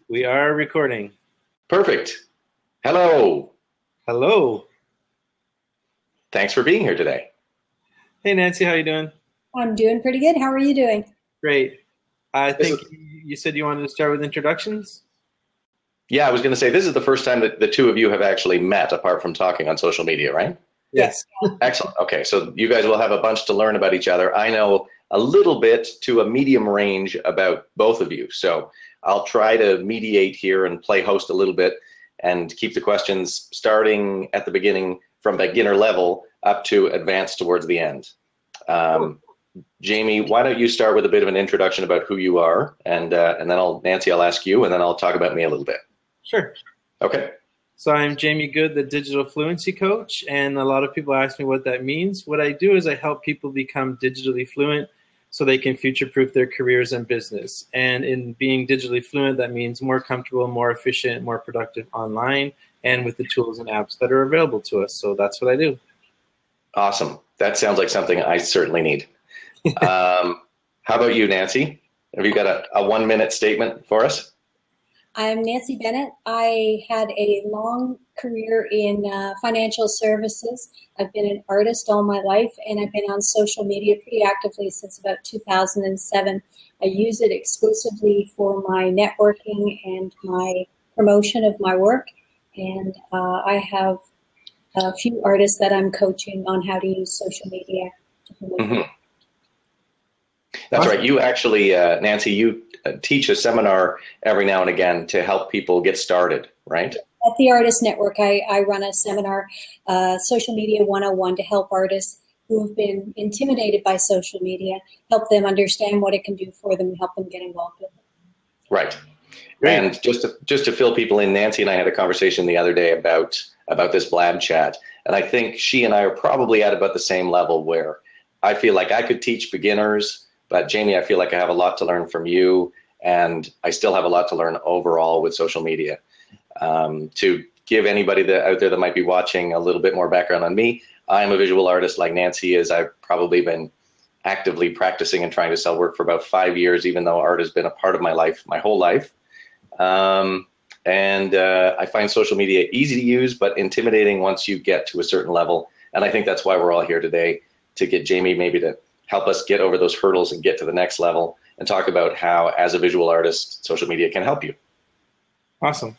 We are recording. Perfect. Hello. Hello. Thanks for being here today. Hey, Nancy, how you doing? I'm doing pretty good. How are you doing? Great. I think you said you wanted to start with introductions? Yeah, I was going to say this is the first time that the two of you have actually met apart from talking on social media, right? Yes. Excellent. Okay, so you guys will have a bunch to learn about each other. I know a little bit to a medium range about both of you, so I'll try to mediate here and play host a little bit and keep the questions starting at the beginning from beginner level up to advanced towards the end. Jamie, why don't you start with a bit of an introduction about who you are, and then Nancy, I'll ask you, and then I'll talk about me a little bit. Sure. Okay. So I'm Jamie Good, the digital fluency coach, and a lot of people ask me what that means. What I do is I help people become digitally fluent so they can future-proof their careers and business. And in being digitally fluent, that means more comfortable, more efficient, more productive online, and with the tools and apps that are available to us. So that's what I do. Awesome. That sounds like something I certainly need. How about you, Nancy? Have you got a 1-minute statement for us? I'm Nancy Bennett. I had a long career in financial services. I've been an artist all my life, and I've been on social media pretty actively since about 2007. I use it exclusively for my networking and my promotion of my work, and I have a few artists that I'm coaching on how to use social media to promote. Mm-hmm. That's right. You actually, Nancy, you teach a seminar every now and again to help people get started, right? At the Artist Network, I run a seminar, Social Media 101, to help artists who have been intimidated by social media, help them understand what it can do for them, and help them get involved with it. Right. And just to fill people in, Nancy and I had a conversation the other day about this Blab chat, and I think she and I are probably at about the same level where I feel like I could teach beginners, but Jamie, I feel like I have a lot to learn from you, and I still have a lot to learn overall with social media. To give anybody out there that might be watching a little bit more background on me, I'm a visual artist like Nancy is. I've probably been actively practicing and trying to sell work for about 5 years, even though art has been a part of my life, my whole life. I find social media easy to use, but intimidating once you get to a certain level. And I think that's why we're all here today, to get Jamie maybe to help us get over those hurdles and get to the next level and talk about how, as a visual artist, social media can help you. Awesome.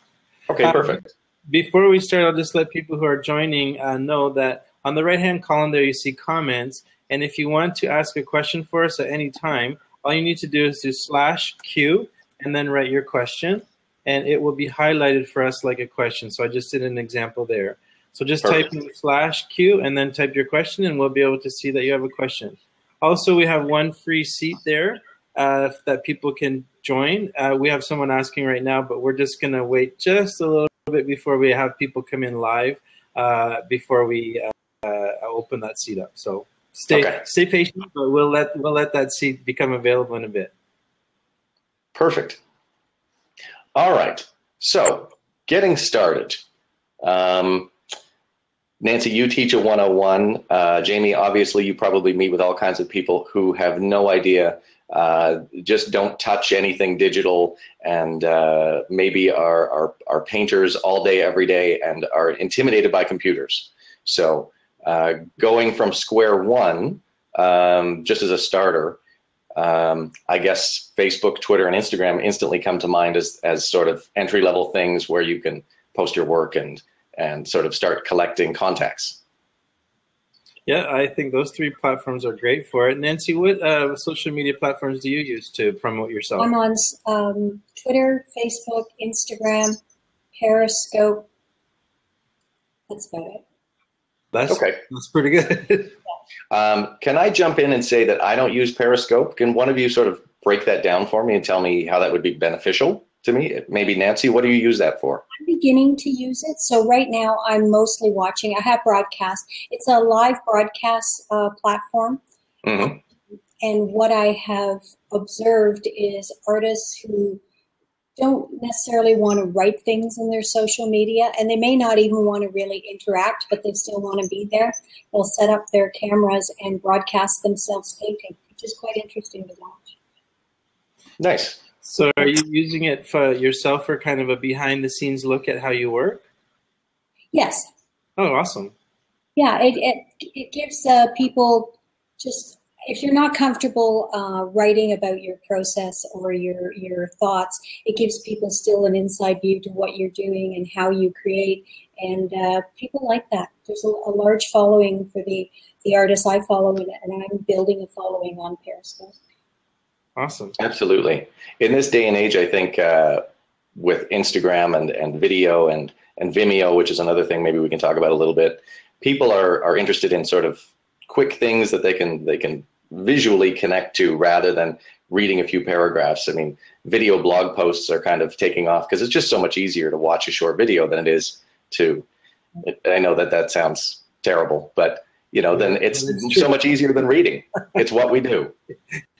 Okay, perfect. Before we start, I'll just let people who are joining know that on the right-hand column there you see comments, and if you want to ask a question for us at any time, all you need to do is do /Q and then write your question, and it will be highlighted for us like a question. So I just did an example there. So just type in /Q and then type your question, and we'll be able to see that you have a question. Also, we have one free seat there that people can join. We have someone asking right now, but we're just going to wait just a little bit before we have people come in live before we open that seat up. So stay patient, but we'll let that seat become available in a bit. Perfect. All right. So getting started. Nancy, you teach a 101. Jamie, obviously, you probably meet with all kinds of people who have no idea, just don't touch anything digital, and maybe are painters all day, every day, and are intimidated by computers. So going from square one, just as a starter, I guess Facebook, Twitter, and Instagram instantly come to mind as sort of entry-level things where you can post your work and sort of start collecting contacts. Yeah, I think those three platforms are great for it. Nancy, what social media platforms do you use to promote yourself? I'm on Twitter, Facebook, Instagram, Periscope. That's about it. That's pretty good. Can I jump in and say that I don't use Periscope? Can one of you sort of break that down for me and tell me how that would be beneficial to me? Maybe Nancy, what do you use that for? I'm beginning to use it. So right now I'm mostly watching. I have broadcast. It's a live broadcast platform. Mm-hmm. And what I have observed is artists who don't necessarily want to write things in their social media, and they may not even want to really interact, but they still want to be there. They'll set up their cameras and broadcast themselves painting, which is quite interesting to watch. Nice. So are you using it for yourself for kind of a behind the scenes look at how you work? Yes. Oh, awesome. Yeah, it gives people just, if you're not comfortable writing about your process or your thoughts, it gives people still an inside view to what you're doing and how you create, and people like that. There's a large following for the artists I follow, and I'm building a following on Periscope. Awesome. Absolutely. In this day and age, I think with Instagram and video and Vimeo, which is another thing maybe we can talk about a little bit, people are interested in sort of quick things that they can visually connect to rather than reading a few paragraphs. I mean, video blog posts are kind of taking off because it's just so much easier to watch a short video than it is to, I know that sounds terrible, but then it's so much easier than reading. It's what we do.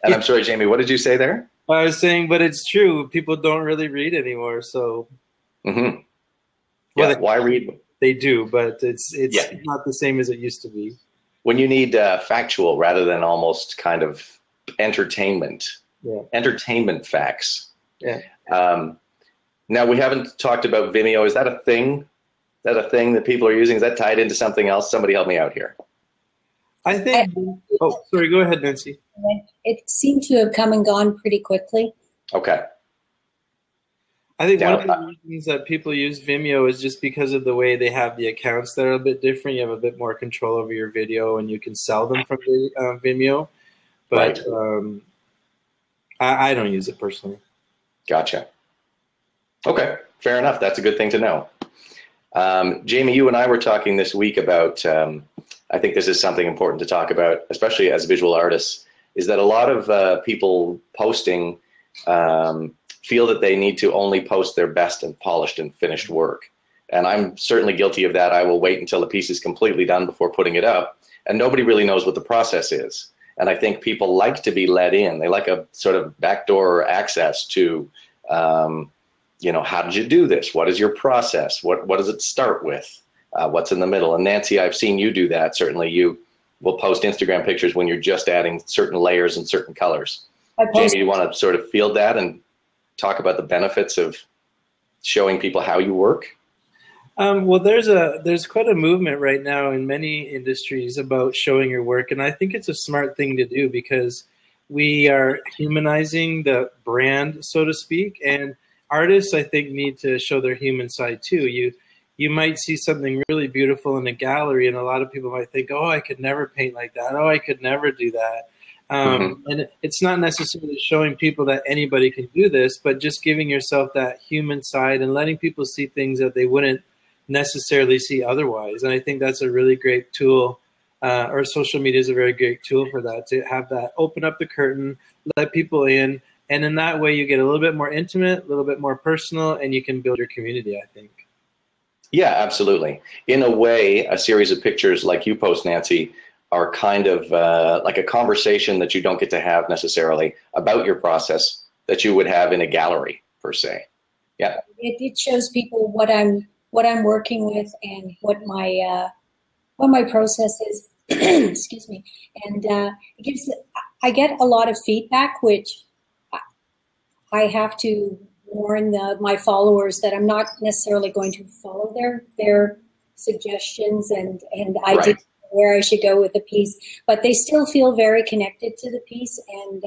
And I'm sorry, Jamie, what did you say there? I was saying, but it's true. People don't really read anymore. So, mm-hmm. Yeah, why read? They do, but it's not the same as it used to be. When you need factual rather than almost kind of entertainment facts. Yeah. Now, we haven't talked about Vimeo. Is that a thing? Is that a thing that people are using? Is that tied into something else? Somebody help me out here. I think. Oh, sorry. Go ahead, Nancy. It seemed to have come and gone pretty quickly. Okay. I think one of the reasons that people use Vimeo is just because of the way they have the accounts that are a bit different. You have a bit more control over your video, and you can sell them from Vimeo. But right. I don't use it personally. Gotcha. Okay, fair enough. That's a good thing to know. Jamie, you and I were talking this week about, I think this is something important to talk about, especially as visual artists, is that a lot of people posting feel that they need to only post their best and polished and finished work. And I'm certainly guilty of that. I will wait until the piece is completely done before putting it up. And nobody really knows what the process is. And I think people like to be let in. They like a sort of backdoor access to, how did you do this? What is your process? What does it start with? What's in the middle? And Nancy, I've seen you do that. Certainly you will post Instagram pictures when you're just adding certain layers and certain colors. Jamie, you want to sort of field that and talk about the benefits of showing people how you work? Well, there's quite a movement right now in many industries about showing your work, and I think it's a smart thing to do because we are humanizing the brand, so to speak, and artists, I think, need to show their human side too. You might see something really beautiful in a gallery, and a lot of people might think, oh, I could never paint like that. Oh, I could never do that. And it's not necessarily showing people that anybody can do this, but just giving yourself that human side and letting people see things that they wouldn't necessarily see otherwise. And I think that's a really great tool, or social media is a very great tool for that, to have that open up the curtain, let people in, and in that way you get a little bit more intimate, a little bit more personal, and you can build your community, I think. Yeah, absolutely. In a way, a series of pictures like you post, Nancy, are kind of like a conversation that you don't get to have necessarily about your process that you would have in a gallery per se. Yeah. It shows people what I'm working with and what my process is. Excuse me. And I get a lot of feedback, which I have to warn my followers that I'm not necessarily going to follow their suggestions and ideas. Right. Where I should go with the piece, but they still feel very connected to the piece. And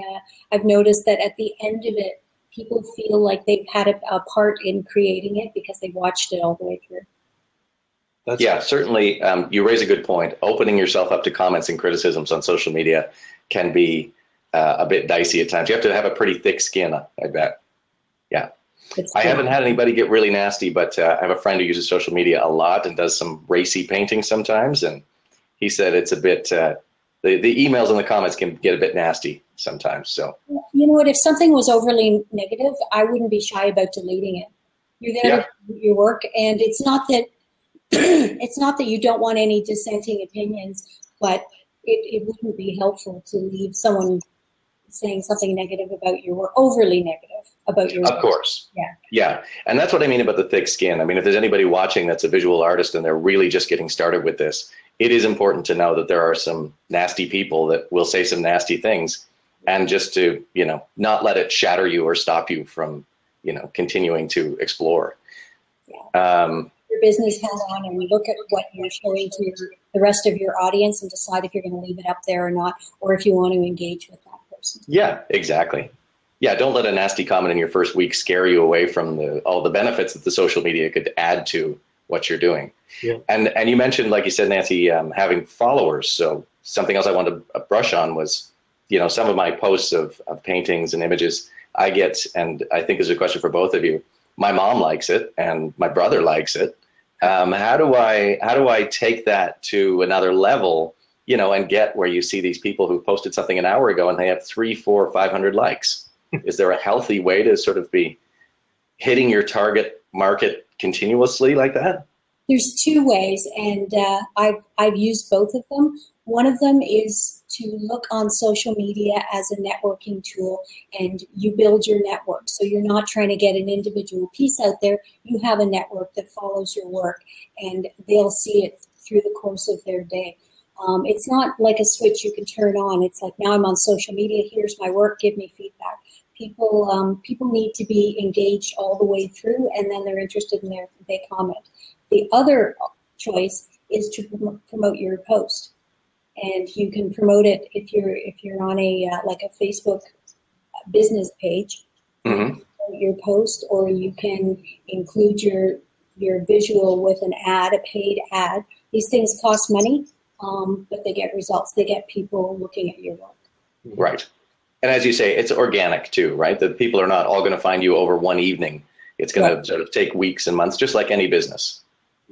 I've noticed that at the end of it, people feel like they've had a part in creating it because they watched it all the way through. Yeah, certainly. You raise a good point. Opening yourself up to comments and criticisms on social media can be a bit dicey at times. You have to have a pretty thick skin, I bet. Yeah. I haven't had anybody get really nasty, but I have a friend who uses social media a lot and does some racy painting sometimes, and he said it's a bit, the emails and the comments can get a bit nasty sometimes. So, you know what, if something was overly negative, I wouldn't be shy about deleting it. You're there to do your work, and it's not that you don't want any dissenting opinions, but it wouldn't be helpful to leave someone saying something negative about your work, overly negative about your work. Of course. Yeah. Yeah. And that's what I mean about the thick skin. I mean, if there's anybody watching that's a visual artist and they're really just getting started with this, it is important to know that there are some nasty people that will say some nasty things. and just to, not let it shatter you or stop you from, continuing to explore. Your business hat on and look at what you're showing to the rest of your audience and decide if you're going to leave it up there or not, or if you want to engage with that person. Yeah, exactly. Yeah, don't let a nasty comment in your first week scare you away from all the benefits that the social media could add to what you're doing. Yeah. And you mentioned, like you said, Nancy, having followers. So something else I wanted to brush on was, some of my posts of paintings and images I get, and I think is a question for both of you. My mom likes it and my brother likes it. How do I take that to another level, and get where you see these people who posted something an hour ago and they have 300, 400, 500 likes? Is there a healthy way to sort of be hitting your target market continuously like that? There's two ways, and I've used both of them. One of them is to look on social media as a networking tool, and you build your network. So you're not trying to get an individual piece out there. You have a network that follows your work, and they'll see it through the course of their day. It's not like a switch you can turn on. It's like, now I'm on social media, here's my work, give me feedback. People need to be engaged all the way through, and then they're interested in they comment. The other choice is to promote your post. And you can promote it if you're on a Facebook business page, mm-hmm. your post, or you can include your visual with an ad, a paid ad. These things cost money, but they get results. They get people looking at your work. Right. And as you say, it's organic too, right? The people are not all going to find you over one evening. It's going to sort of take weeks and months, just like any business.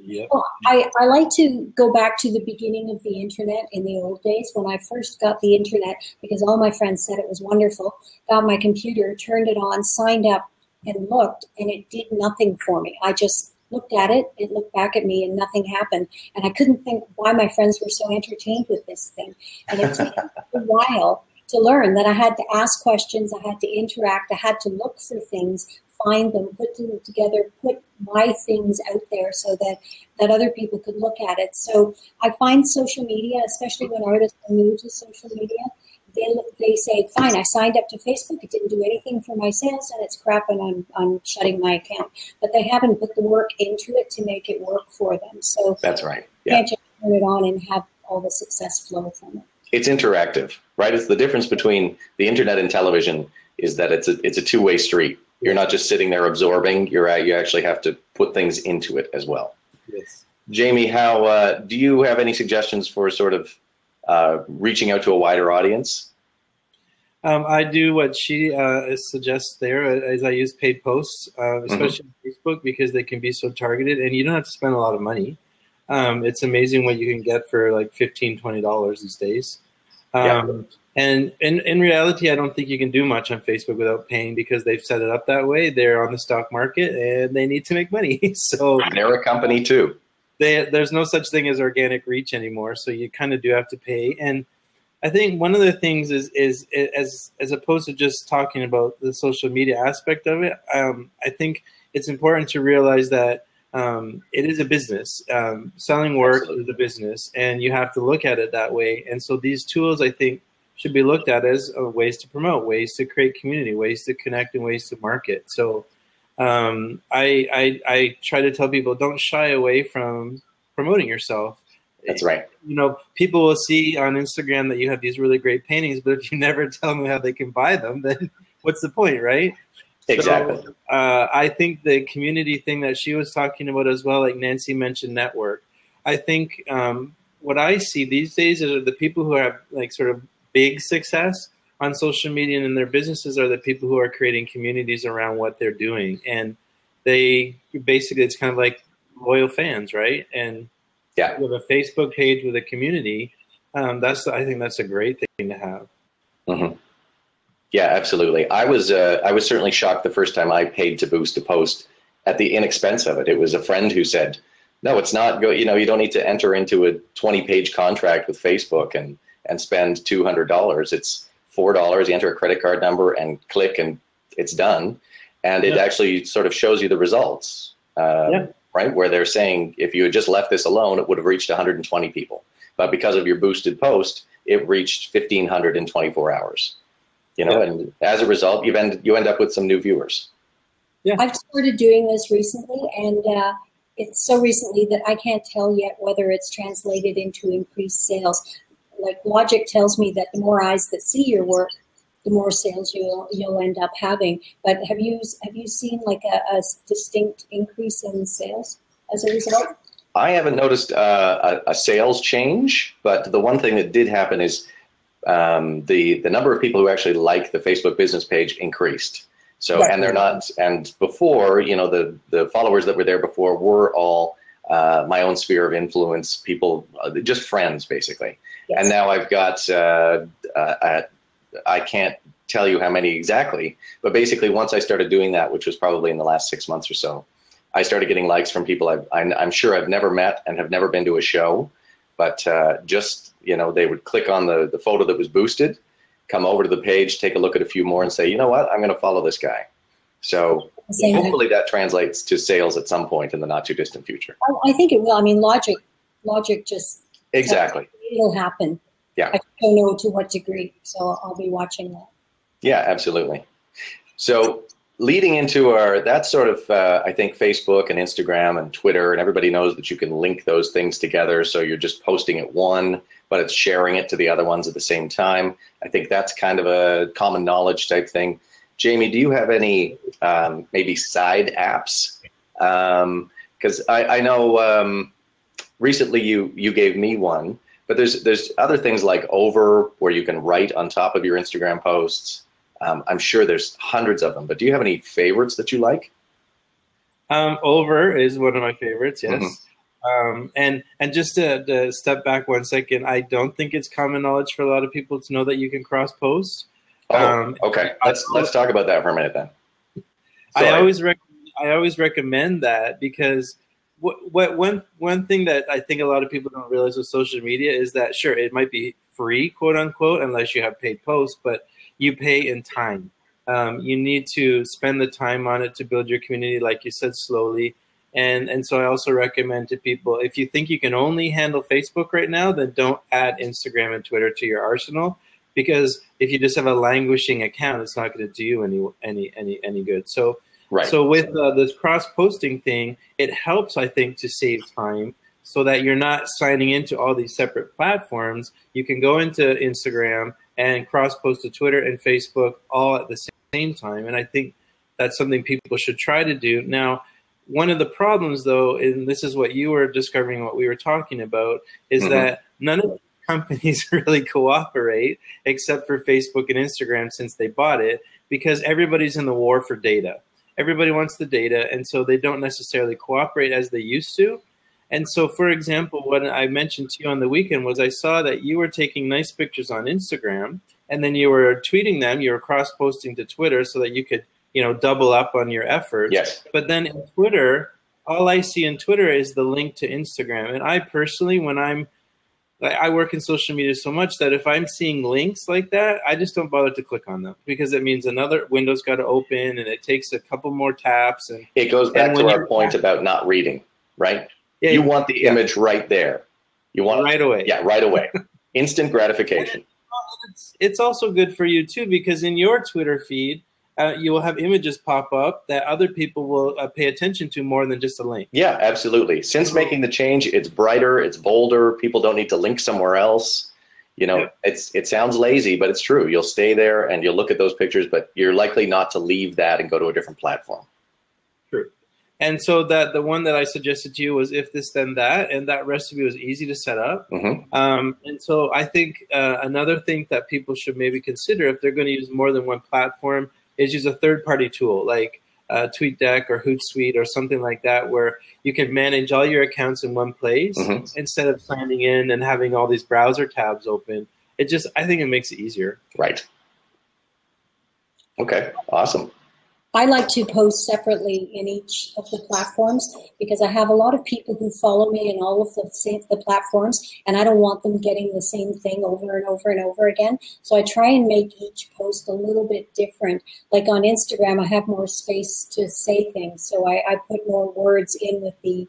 Yep. Well, I like to go back to the beginning of the internet in the old days when I first got the internet, because all my friends said it was wonderful. Got my computer, turned it on, signed up, and looked, and it did nothing for me. I just looked at it, it looked back at me, and nothing happened. And I couldn't think why my friends were so entertained with this thing. And it took a while to learn that I had to ask questions, I had to interact, I had to look for things, find them, put them together, put my things out there so that other people could look at it. So I find social media, especially when artists are new to social media, they say, fine, I signed up to Facebook, it didn't do anything for my sales, and it's crap, and I'm shutting my account. But they haven't put the work into it to make it work for them. So that's right. You can't just turn it on and have all the success flow from it. It's interactive, right? It's the difference between the internet and television is that it's a two-way street. You're not just sitting there absorbing. You actually have to put things into it as well. Yes. Jamie, how do you have any suggestions for sort of reaching out to a wider audience? I do what she suggests there, as I use paid posts, especially on Facebook, because they can be so targeted, and you don't have to spend a lot of money. It's amazing what you can get for like $15, $20 these days. And in reality, I don't think you can do much on Facebook without paying, because they've set it up that way. They're on the stock market and they need to make money. So they're a company too. There's no such thing as organic reach anymore. So you kind of do have to pay. And I think one of the things is as opposed to just talking about the social media aspect of it, I think it's important to realize that it is a business. Selling work is a business, and you have to look at it that way. And so these tools, I think, should be looked at as ways to promote, ways to create community, ways to connect, and ways to market. So I try to tell people, don't shy away from promoting yourself. That's right. People will see on Instagram that you have these really great paintings, but if you never tell them how they can buy them, then what's the point, right? Exactly. So, I think the community thing that she was talking about as well, like Nancy mentioned, network. I think what I see these days are the people who have like sort of big success on social media and in their businesses are the people who are creating communities around what they're doing. And they basically, it's kind of like loyal fans, right? And with a Facebook page with a community, I think that's a great thing to have. Mm-hmm. Yeah, absolutely. I was certainly shocked the first time I paid to boost a post at the inexpense of it. It was a friend who said, no, it's not you don't need to enter into a 20-page contract with Facebook and spend $200. It's $4. You enter a credit card number and click, and it's done. And it actually sort of shows you the results, right? Where they're saying if you had just left this alone, it would have reached 120 people. But because of your boosted post, it reached 1,500 in 24 hours. you know, and as a result, you end up with some new viewers. Yeah. I've started doing this recently, and it's so recently that I can't tell yet whether it's translated into increased sales. Like logic tells me that the more eyes that see your work, the more sales you'll end up having. But have you seen like a distinct increase in sales as a result? I haven't noticed a sales change, but the one thing that did happen is the number of people who actually like the Facebook business page increased. So, right. And they're not, and before, you know, the followers that were there before were all my own sphere of influence, people, just friends, basically. Yes. And now I've got, I can't tell you how many exactly, but basically once I started doing that, which was probably in the last 6 months or so, I started getting likes from people I'm sure I've never met and have never been to a show, but just, you know, they would click on the photo that was boosted, come over to the page, take a look at a few more and say, you know what, I'm going to follow this guy. So hopefully that translates to sales at some point in the not too distant future. I think it will. I mean, logic just exactly. It'll happen. Yeah. I don't know to what degree, so I'll be watching that. Yeah, absolutely. So leading into that's sort of, I think, Facebook and Instagram and Twitter, and everybody knows that you can link those things together. So you're just posting at one, but it's sharing it to the other ones at the same time. I think that's kind of a common knowledge type thing. Jamie, do you have any maybe side apps? Because I know recently you gave me one, but there's other things like Over, where you can write on top of your Instagram posts. I'm sure there's hundreds of them, but do you have any favorites that you like? Over is one of my favorites, yes. Mm-hmm. And just to step back 1 second, I don't think it's common knowledge for a lot of people to know that you can cross post. Oh, okay. Let's talk about that for a minute then. Sorry. I always recommend that because one thing that I think a lot of people don't realize with social media is that sure, it might be free, quote unquote, unless you have paid posts, but you pay in time. You need to spend the time on it to build your community, like you said, slowly. And so I also recommend to people, if you think you can only handle Facebook right now, then don't add Instagram and Twitter to your arsenal, because if you just have a languishing account, it's not going to do you any good. So, right. So with this cross-posting thing, it helps, I think, to save time so that you're not signing into all these separate platforms. You can go into Instagram and cross-post to Twitter and Facebook all at the same time. And I think that's something people should try to do. Now, one of the problems, though, and this is what you were discovering, what we were talking about, is that none of the companies really cooperate except for Facebook and Instagram since they bought it, because everybody's in the war for data. Everybody wants the data, and so they don't necessarily cooperate as they used to. And so, for example, what I mentioned to you on the weekend was I saw that you were taking nice pictures on Instagram, and then you were tweeting them, you were cross-posting to Twitter so that you could, double up on your efforts. Yes. But then in Twitter, all I see in Twitter is the link to Instagram. And I personally, I work in social media so much that if I'm seeing links like that, I just don't bother to click on them, because it means another window's got to open and it takes a couple more taps. And it goes back to our point about not reading, right? Yeah, you want the image right there. You want right away. Yeah, right away. Instant gratification. It's also good for you too, because in your Twitter feed, you will have images pop up that other people will pay attention to more than just a link. Yeah, absolutely. Since making the change, it's brighter, it's bolder. People don't need to link somewhere else. It sounds lazy, but it's true. You'll stay there and you'll look at those pictures, but you're likely not to leave that and go to a different platform. True. And so the one that I suggested to you was If This Then That, and that recipe was easy to set up. And so I think another thing that people should maybe consider if they're going to use more than one platform is use a third-party tool like TweetDeck or Hootsuite or something like that, where you can manage all your accounts in one place instead of signing in and having all these browser tabs open. I think it makes it easier. Right. Okay, awesome. I like to post separately in each of the platforms because I have a lot of people who follow me in all of the platforms, and I don't want them getting the same thing over and over and over again. So I try and make each post a little bit different. Like on Instagram, I have more space to say things, so I put more words in with the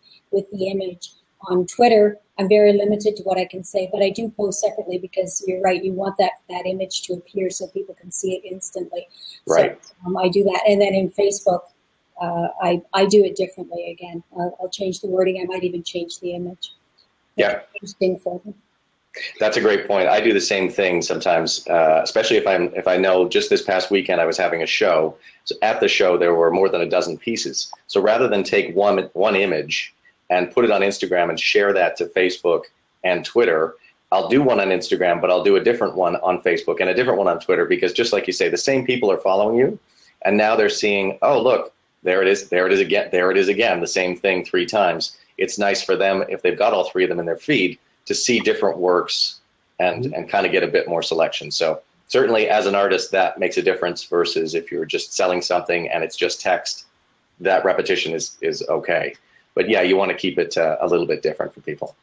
image. on Twitter, I'm very limited to what I can say, but I do post separately because you're right. You want that image to appear so people can see it instantly. Right. So I do that. And then in Facebook, I do it differently again. I'll change the wording. I might even change the image. Yeah. Interesting for them. That's a great point. I do the same thing sometimes, especially if I know just this past weekend I was having a show. So at the show there were more than a dozen pieces. So rather than take one image and put it on Instagram and share that to Facebook and Twitter, I'll do one on Instagram, but I'll do a different one on Facebook and a different one on Twitter, because just like you say, the same people are following you, and now they're seeing, oh look, there it is again, the same thing 3 times. It's nice for them, if they've got all 3 of them in their feed, to see different works and kind of get a bit more selection. So certainly as an artist, that makes a difference versus if you're just selling something and it's just text, that repetition is okay. But yeah, you want to keep it a little bit different for people.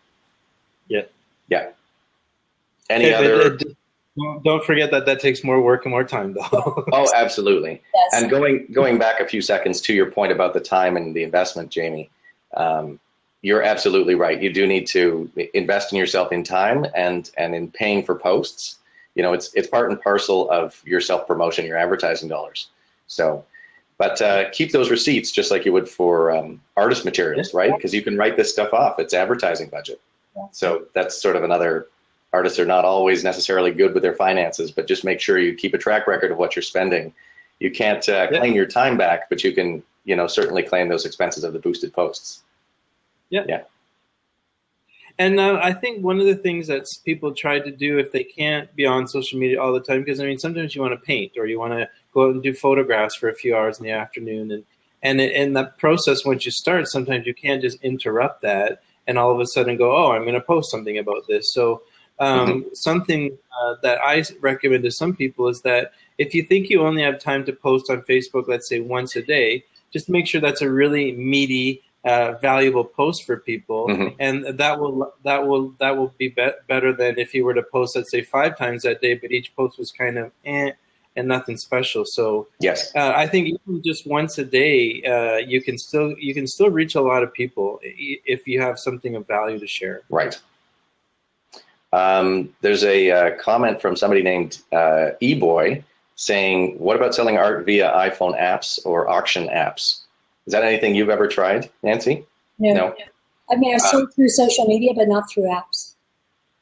Yeah. Yeah. Any other? Don't forget that takes more work and more time, though. Oh, absolutely. Yes. And going back a few seconds to your point about the time and the investment, Jamie, you're absolutely right. You do need to invest in yourself in time and in paying for posts. You know, it's part and parcel of your self-promotion, your advertising dollars. So, but keep those receipts just like you would for artist materials, right? Because you can write this stuff off. It's advertising budget. So that's sort of another, artists are not always necessarily good with their finances, but just make sure you keep a track record of what you're spending. You can't claim your time back, but you can, certainly claim those expenses of the boosted posts. Yeah. And I think one of the things that people try to do if they can't be on social media all the time, because sometimes you want to paint or you want to go out and do photographs for a few hours in the afternoon, and in that process, once you start, sometimes you can't just interrupt that and all of a sudden go, oh, I'm going to post something about this. So something that I recommend to some people is that if you think you only have time to post on Facebook, let's say once a day, just make sure that's a really meaty, valuable post for people, and that will be better than if you were to post, let's say 5 times that day, but each post was kind of and nothing special. So yes, I think even just once a day, you can still reach a lot of people if you have something of value to share. Right. There's a comment from somebody named eBoy saying, "What about selling art via iPhone apps or auction apps?" Is that anything you've ever tried, Nancy? No. I've sold through social media, but not through apps.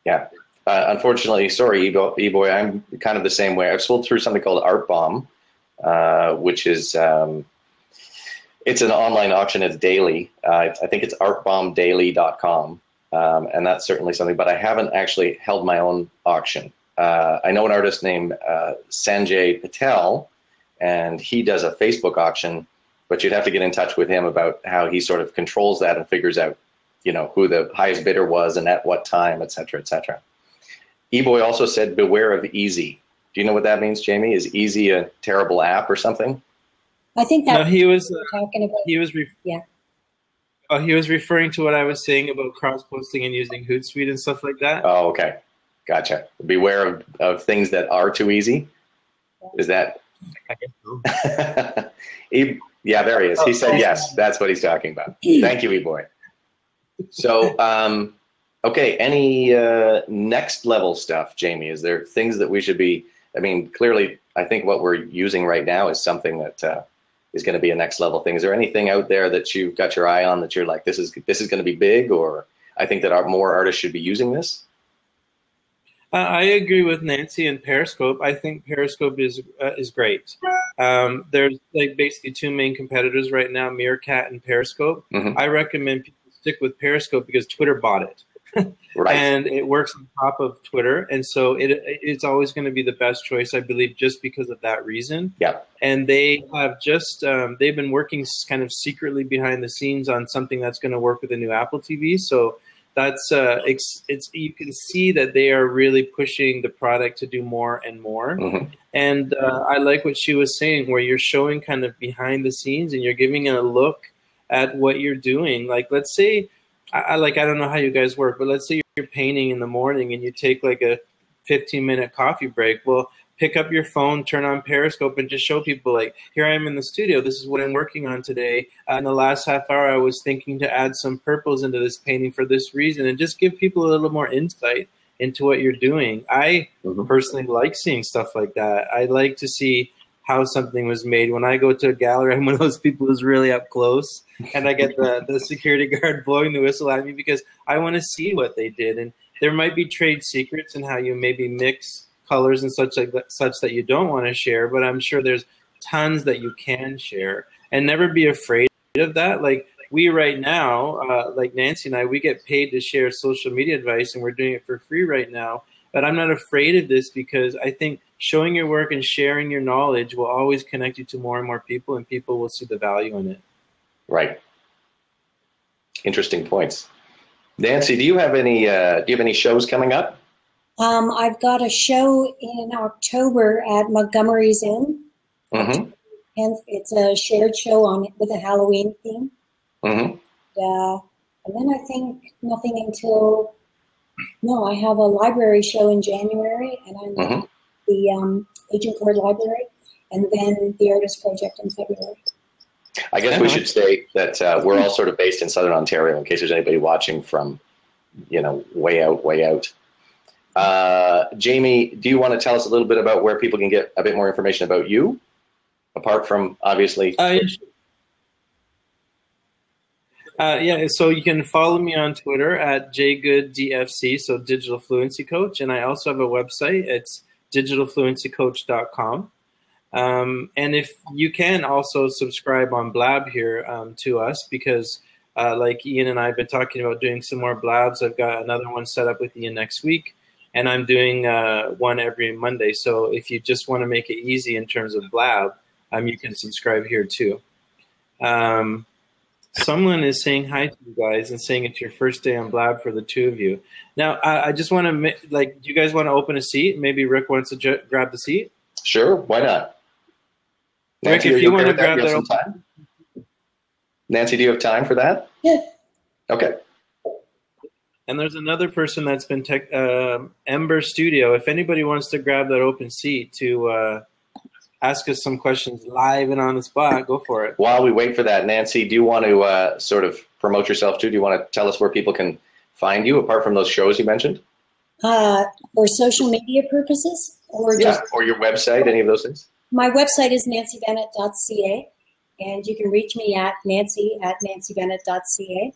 Yeah. Unfortunately, sorry, eBoy, I'm kind of the same way. I've sold through something called ArtBomb, which is, it's an online auction. It's daily. I think it's artbombdaily.com. And that's certainly something, but I haven't actually held my own auction. I know an artist named Sanjay Patel, and he does a Facebook auction, but you'd have to get in touch with him about how he sort of controls that and figures out, who the highest bidder was and at what time, et cetera, et cetera. eBoy also said, beware of Easy. Do you know what that means, Jamie? Is Easy a terrible app or something? I think that he was talking about. He was referring to what I was saying about cross-posting and using Hootsuite and stuff like that. Oh, okay. Gotcha. Beware of things that are too easy. Is that? I guess so. Yeah, there he is. He said yes. That's what he's talking about. Thank you, eBoy. So, okay, any next level stuff, Jamie? Is there things that we should be, clearly, I think what we're using right now is something that is going to be a next level thing. Is there anything out there that you've got your eye on that you're like, this is going to be big, or I think that more artists should be using this? I agree with Nancy and Periscope. I think Periscope is great. There's basically 2 main competitors right now, Meerkat and Periscope. I recommend people stick with Periscope because Twitter bought it. Right. And it works on top of Twitter. And so it's always going to be the best choice, I believe, just because of that reason. Yeah. And they have just, they've been working kind of secretly behind the scenes on something that's going to work with the new Apple TV. So that's, you can see that they are really pushing the product to do more and more. And I like what she was saying, where you're showing kind of behind the scenes and you're giving a look at what you're doing. Like, let's say, I don't know how you guys work, but let's say you're painting in the morning and you take like a 15-minute coffee break. Well, pick up your phone, turn on Periscope, and just show people, like, here I am in the studio. This is what I'm working on today. In the last half hour, I was thinking to add some purples into this painting for this reason, and just give people a little more insight into what you're doing. I personally like seeing stuff like that. I like to see how something was made. When I go to a gallery, I'm one of those people who's really up close, and I get the security guard blowing the whistle at me because I want to see what they did. And there might be trade secrets in how you maybe mix colors and such that you don't want to share, but I'm sure there's tons that you can share. And never be afraid of that. Like we right now, like Nancy and I, we get paid to share social media advice, and we're doing it for free right now. But I'm not afraid of this because I think showing your work and sharing your knowledge will always connect you to more and more people, and people will see the value in it. Right. Interesting points. Nancy, do you have any shows coming up? I've got a show in October at Montgomery's Inn. Mm-hmm. And it's a shared show with a Halloween theme. Mm-hmm. And then I think nothing until, I have a library show in January, and I'm at the Agincourt Library, and then the Artist Project in February. I guess we should say that we're all sort of based in Southern Ontario, in case there's anybody watching from, way out. Jamie, do you want to tell us a little bit about where people can get a bit more information about you, apart from obviously? Yeah, so you can follow me on Twitter at JGoodDFC, so Digital Fluency Coach, and I also have a website. It's digitalfluencycoach.com. And if you can also subscribe on Blab here to us, because like Ian and I have been talking about doing some more Blabs. I've got another one set up with Ian next week, and I'm doing one every Monday. So if you just want to make it easy in terms of Blab, you can subscribe here too. Someone is saying hi to you guys and saying it's your first day on Blab for the two of you. Now, I just want to, do you guys want to open a seat? Maybe Rick wants to grab the seat? Sure, why not? Nancy, Rick, if you want to grab that time? Nancy, do you have time for that? Yeah. Okay. And there's another person that's been Ember Studio. If anybody wants to grab that open seat to ask us some questions live and on the spot, go for it. While we wait for that, Nancy, do you want to sort of promote yourself too? Do you want to tell us where people can find you, apart from those shows you mentioned? For social media purposes? Or your website, any of those things? My website is nancybennett.ca, and you can reach me at nancy@nancybennett.ca.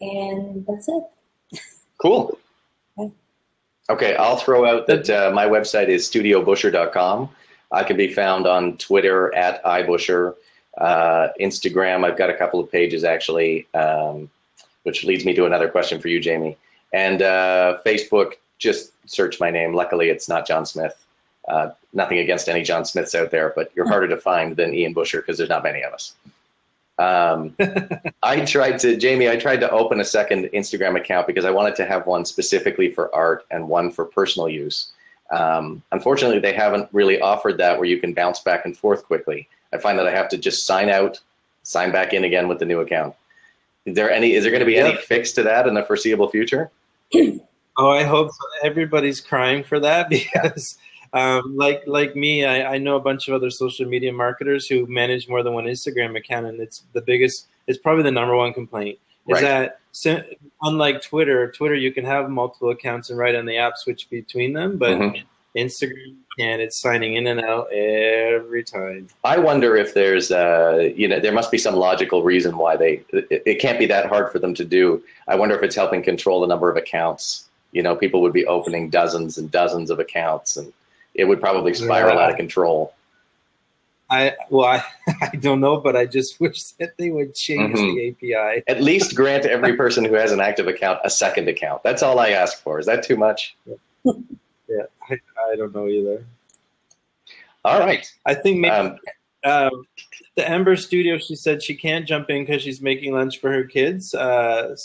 And that's it. Cool. Okay, I'll throw out that my website is studiobusher.com. I can be found on Twitter at iBusher. Instagram, I've got a couple of pages actually, which leads me to another question for you, Jamie. And Facebook, just search my name. Luckily, it's not John Smith. Nothing against any John Smiths out there, but you're harder to find than Ian Busher because there's not many of us. I tried to open a second Instagram account because I wanted to have one specifically for art and one for personal use. Unfortunately, they haven't really offered that where you can bounce back and forth quickly. I find that I have to just sign out, sign back in again with the new account. Is there going to be any fix to that in the foreseeable future? Oh, I hope so. Everybody's crying for that because like me, I know a bunch of other social media marketers who manage more than one Instagram account, and it's probably the number one complaint is that unlike Twitter, you can have multiple accounts and right on the app switch between them, but Instagram can't. It's signing in and out every time. I wonder if there's there must be some logical reason why it can't be that hard for them to do. I wonder if it's helping control the number of accounts. People would be opening dozens and dozens of accounts, and it would probably spiral out of control. I don't know, but I just wish that they would change the API. At least grant every person who has an active account a second account. That's all I ask for. Is that too much? Yeah, I don't know either. All right. I think maybe the Ember Studio, she said she can't jump in because she's making lunch for her kids. But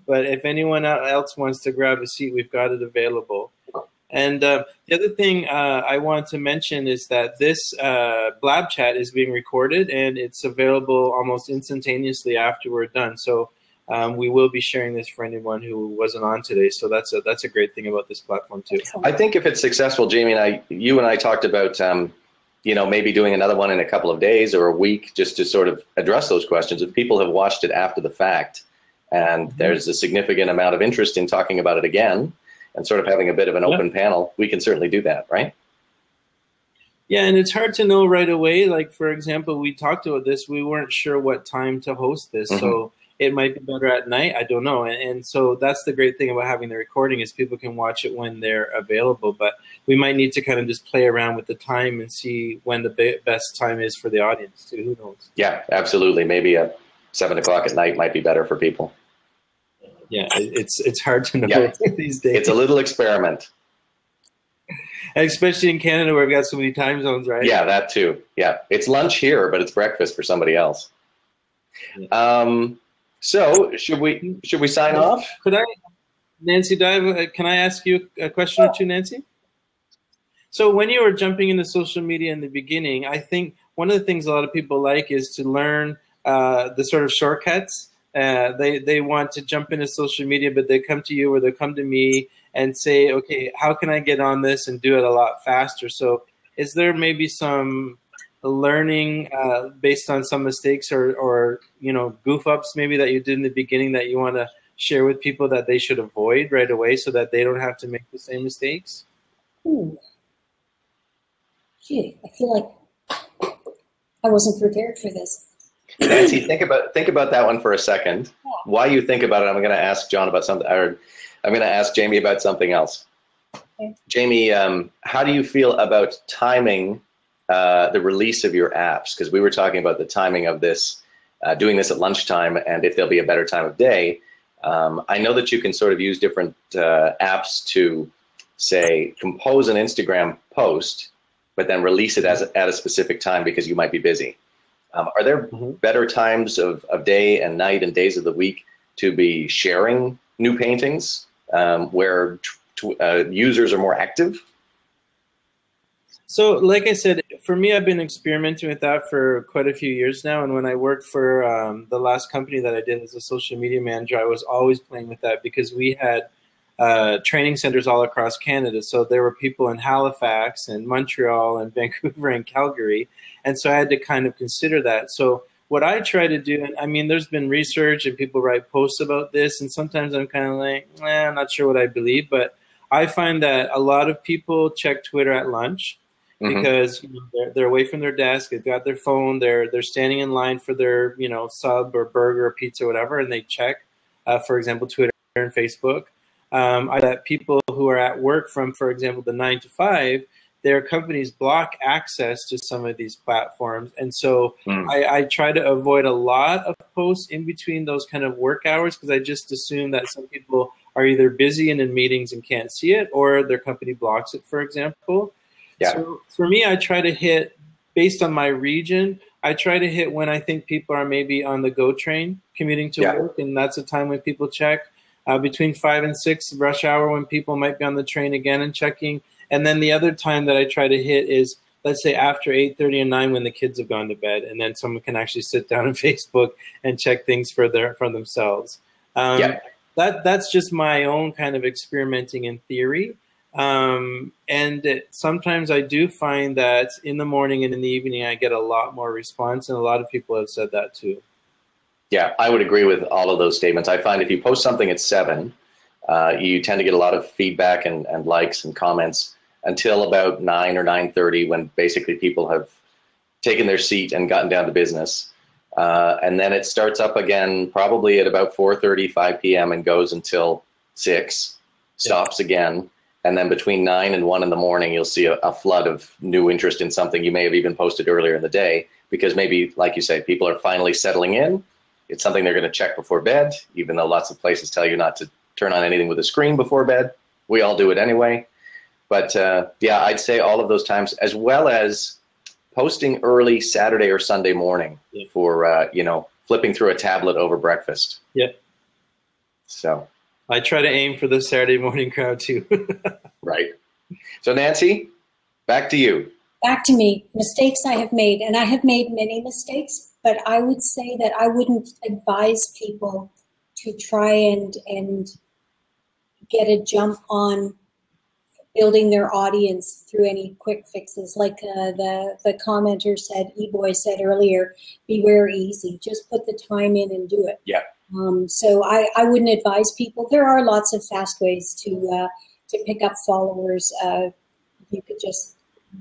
if anyone else wants to grab a seat, we've got it available. And the other thing I want to mention is that this Blab chat is being recorded, and it's available almost instantaneously after we're done. So we will be sharing this for anyone who wasn't on today. So that's a great thing about this platform too. I think if it's successful, Jamie you and I talked about, maybe doing another one in a couple of days or a week just to sort of address those questions. If people have watched it after the fact and there's a significant amount of interest in talking about it again and sort of having a bit of an open panel, we can certainly do that, right? Yeah, and it's hard to know right away. Like, for example, we talked about this. We weren't sure what time to host this. So it might be better at night. I don't know. And so that's the great thing about having the recording is people can watch it when they're available. But we might need to kind of just play around with the time and see when the best time is for the audience too. Who knows? Yeah, absolutely. Maybe at 7 o'clock at night might be better for people. Yeah, it's hard to know these days. It's a little experiment. And especially in Canada where we've got so many time zones, right? Yeah, that too. Yeah, it's lunch here, but it's breakfast for somebody else. Yeah. So should we sign off? Could I, Nancy, can I ask you a question or two, Nancy? So when you were jumping into social media in the beginning, I think one of the things a lot of people like is to learn the sort of shortcuts. They want to jump into social media, but they come to you or they come to me and say, okay, how can I get on this and do it a lot faster? So is there maybe some learning based on some mistakes or goof ups maybe that you did in the beginning that you want to share with people that they should avoid right away so that they don't have to make the same mistakes? Ooh. Gee, I feel like I wasn't prepared for this. Nancy, think about that one for a second. Yeah. While you think about it, I'm going to ask John about something, or I'm going to ask Jamie about something else. Okay. Jamie, how do you feel about timing the release of your apps? Because we were talking about the timing of this, doing this at lunchtime, and if there'll be a better time of day. I know that you can sort of use different apps to, say, compose an Instagram post, but then release it at a specific time because you might be busy. Are there better times of day and night and days of the week to be sharing new paintings where users are more active? So like I said, for me, I've been experimenting with that for quite a few years now. And when I worked for the last company that I did as a social media manager, I was always playing with that because we had training centers all across Canada. So there were people in Halifax and Montreal and Vancouver and Calgary. And so I had to kind of consider that. So what I try to do, I mean, there's been research and people write posts about this. And sometimes I'm kind of like, I'm not sure what I believe. But I find that a lot of people check Twitter at lunch because they're away from their desk. They've got their phone. They're standing in line for their, sub or burger or pizza or whatever. And they check, for example, Twitter and Facebook. I that people who are at work from, for example, the 9 to 5, their companies block access to some of these platforms. And so I try to avoid a lot of posts in between those kind of work hours because I just assume that some people are either busy and in meetings and can't see it or their company blocks it, for example. Yeah. So for me, I try to hit, based on my region, I try to hit when I think people are maybe on the GO train commuting to work, and that's a time when people check. Between 5 and 6 rush hour when people might be on the train again and checking. And then the other time that I try to hit is, let's say, after 8:30 and 9 when the kids have gone to bed, and then someone can actually sit down on Facebook and check things for themselves. That's just my own kind of experimenting in theory. Sometimes I do find that in the morning and in the evening I get a lot more response, and a lot of people have said that too. Yeah, I would agree with all of those statements. I find if you post something at 7, you tend to get a lot of feedback and likes and comments until about 9 or 9:30 when basically people have taken their seat and gotten down to business. And then it starts up again probably at about 4:30, 5 p.m. and goes until 6, stops again. And then between 9 and 1 in the morning, you'll see a flood of new interest in something you may have even posted earlier in the day because maybe, like you say, people are finally settling in. It's something they're going to check before bed, even though lots of places tell you not to turn on anything with a screen before bed. We all do it anyway. But I'd say all of those times, as well as posting early Saturday or Sunday morning for, flipping through a tablet over breakfast. Yep. So I try to aim for the Saturday morning crowd too. Right. So Nancy, back to you. Back to me. Mistakes I have made, and I have made many mistakes, but I would say that I wouldn't advise people to try and get a jump on building their audience through any quick fixes. Like the commenter said, E-Boy said earlier, beware easy. Just put the time in and do it. Yeah. So I wouldn't advise people. There are lots of fast ways to pick up followers. You could just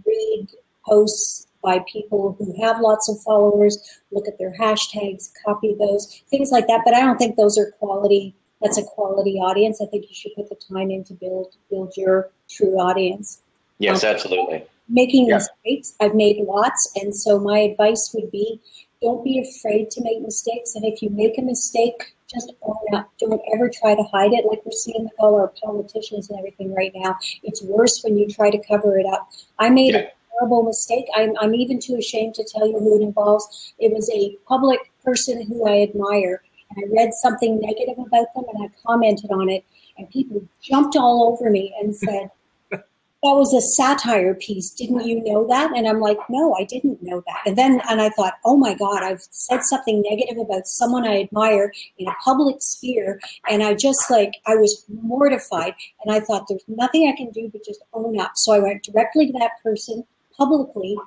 read posts by people who have lots of followers, look at their hashtags, copy those, things like that. But I don't think those are quality. That's a quality audience. I think you should put the time in to build your true audience. Yes, absolutely. Making mistakes, I've made lots, and so my advice would be, don't be afraid to make mistakes. And if you make a mistake, just own up. Don't ever try to hide it, like we're seeing with all our politicians and everything right now. It's worse when you try to cover it up. I made a horrible mistake. I'm even too ashamed to tell you who it involves. It was a public person who I admire. I read something negative about them and I commented on it, and people jumped all over me and said, that was a satire piece. Didn't you know that? And I'm like, no, I didn't know that. And I thought, oh my God, I've said something negative about someone I admire in a public sphere. And I was mortified. And I thought, there's nothing I can do but just own up. So I went directly to that person publicly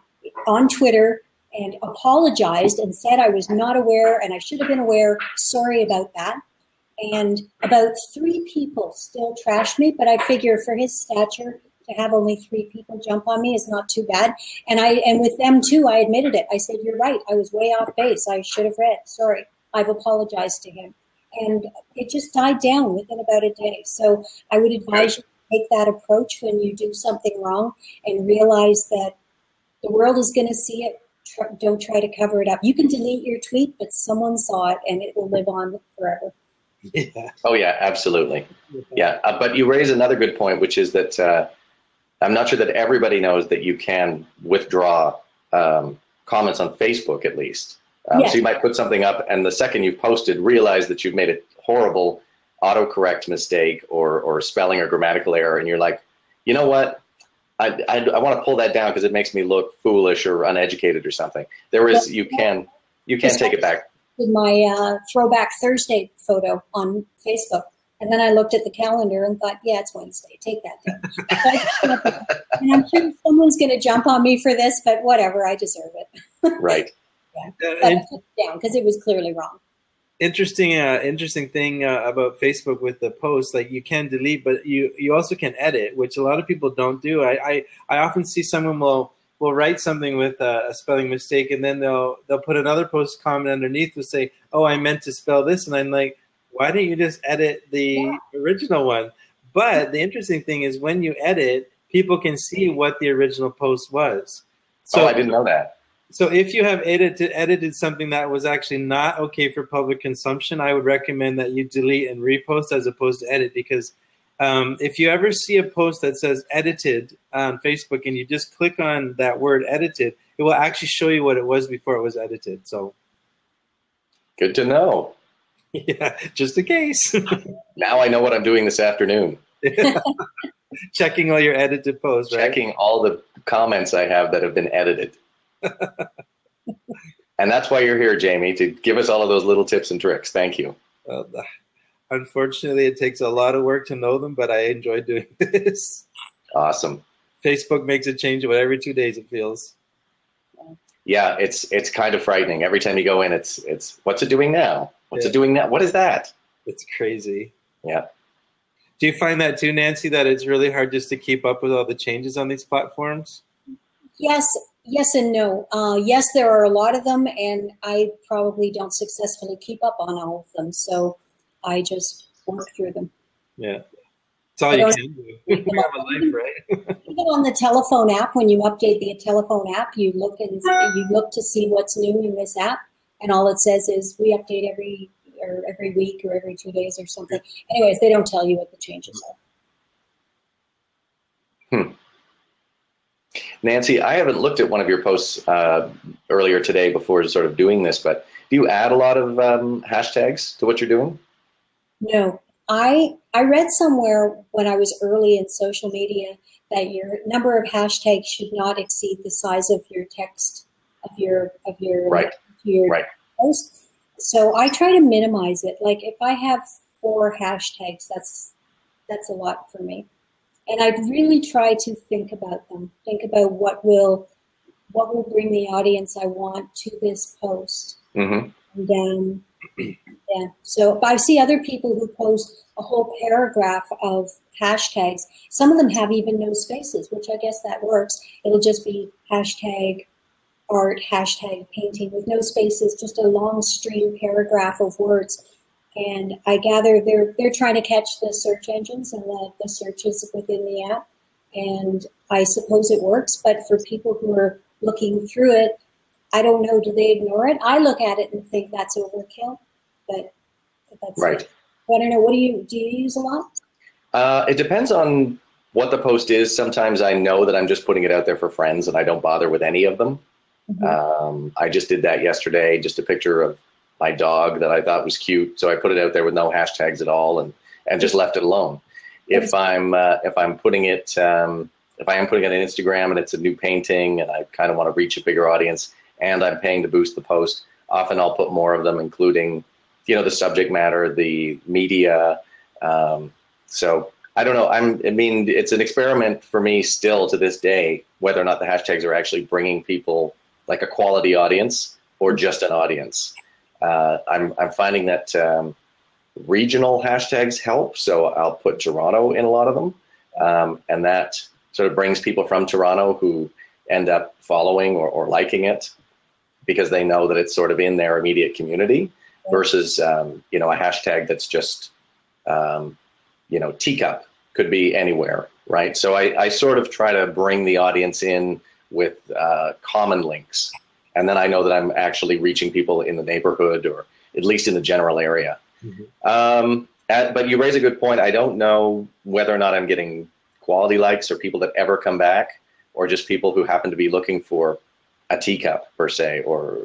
on Twitter and apologized and said I was not aware and I should have been aware. Sorry about that. And about 3 people still trashed me, but I figure for his stature, to have only 3 people jump on me is not too bad. And with them too, I admitted it. I said, you're right. I was way off base. I should have read. Sorry. I've apologized to him. And it just died down within about a day. So I would advise you to take that approach when you do something wrong and realize that the world is going to see it. Don't try to cover it up. You can delete your tweet, but someone saw it and it will live on forever. Yeah. Oh, yeah, absolutely. Yeah. But you raise another good point, which is that I'm not sure that everybody knows that you can withdraw comments on Facebook, at least. So you might put something up, and the second you've posted, realize that you've made a horrible autocorrect mistake or spelling or grammatical error, and you're like, you know what? I want to pull that down because it makes me look foolish or uneducated or something. You can take it back. With my Throwback Thursday photo on Facebook, and then I looked at the calendar and thought, yeah, it's Wednesday. Take that down. And I'm sure someone's going to jump on me for this, but whatever, I deserve it. Right. Yeah, but I took it down because it was clearly wrong. Interesting thing about Facebook with the post, like you can delete, but you also can edit, which a lot of people don't do. I often see someone will write something with a spelling mistake, and then they'll put another post comment underneath to say, oh, I meant to spell this, and I'm like, why don't you just edit the original one? But the interesting thing is when you edit, people can see what the original post was. So, I didn't know that. So if you have edited something that was actually not okay for public consumption, I would recommend that you delete and repost as opposed to edit, because if you ever see a post that says edited on Facebook and you just click on that word edited, it will actually show you what it was before it was edited. So good to know. Yeah, just in case. Now I know what I'm doing this afternoon. Checking all your edited posts, right? Checking all the comments I have that have been edited. And that's why you're here, Jamie, to give us all of those little tips and tricks. Thank you. Well, unfortunately, it takes a lot of work to know them, but I enjoy doing this. Awesome. Facebook makes a change about every 2 days, it feels. Yeah, it's kind of frightening. Every time you go in, it's what's it doing now? What's it doing now? What is that? It's crazy. Yeah. Do you find that too, Nancy, that it's really hard just to keep up with all the changes on these platforms? Yes and no. Yes, there are a lot of them, and I probably don't successfully keep up on all of them, so I just work through them. Yeah. That's all you can do. You have a life, right? Even on the telephone app, when you update the telephone app, you look to see what's new in this app, and all it says is we update every week or every 2 days or something. Anyways, they don't tell you what the changes are. Nancy, I haven't looked at one of your posts earlier today before sort of doing this, but do you add a lot of hashtags to what you're doing? No. I read somewhere when I was early in social media that your number of hashtags should not exceed the size of your text of your right. post. So I try to minimize it. Like if I have 4 hashtags, that's a lot for me. And I'd really try to think about them. Think about what will bring the audience I want to this post. Mm-hmm. And yeah, so I see other people who post a whole paragraph of hashtags. Some of them have even no spaces, which I guess that works. It'll just be hashtag art, hashtag painting with no spaces, just a long stream paragraph of words. And I gather they're trying to catch the search engines and the searches within the app. And I suppose it works, but for people who are looking through it, I don't know, do they ignore it? I look at it and think that's overkill, but that's right. It. I don't know, do you use a lot? It depends on what the post is. Sometimes I know that I'm just putting it out there for friends and I don't bother with any of them. Mm-hmm. I just did that yesterday, just a picture of my dog that I thought was cute. So I put it out there with no hashtags at all and just left it alone. If I'm putting it, if I am putting it on Instagram and it's a new painting and I kind of want to reach a bigger audience and I'm paying to boost the post, often I'll put more of them, including, the subject matter, the media. So I don't know. It's an experiment for me still to this day, whether or not the hashtags are actually bringing people like a quality audience or just an audience. I'm finding that regional hashtags help. So I'll put Toronto in a lot of them. And that sort of brings people from Toronto who end up following or liking it because they know that it's sort of in their immediate community versus, a hashtag that's just, teacup could be anywhere, right? So I sort of try to bring the audience in with common links. And then I know that I'm actually reaching people in the neighborhood or at least in the general area. Mm-hmm. But you raise a good point. I don't know whether or not I'm getting quality likes or people that ever come back or just people who happen to be looking for a teacup per se or,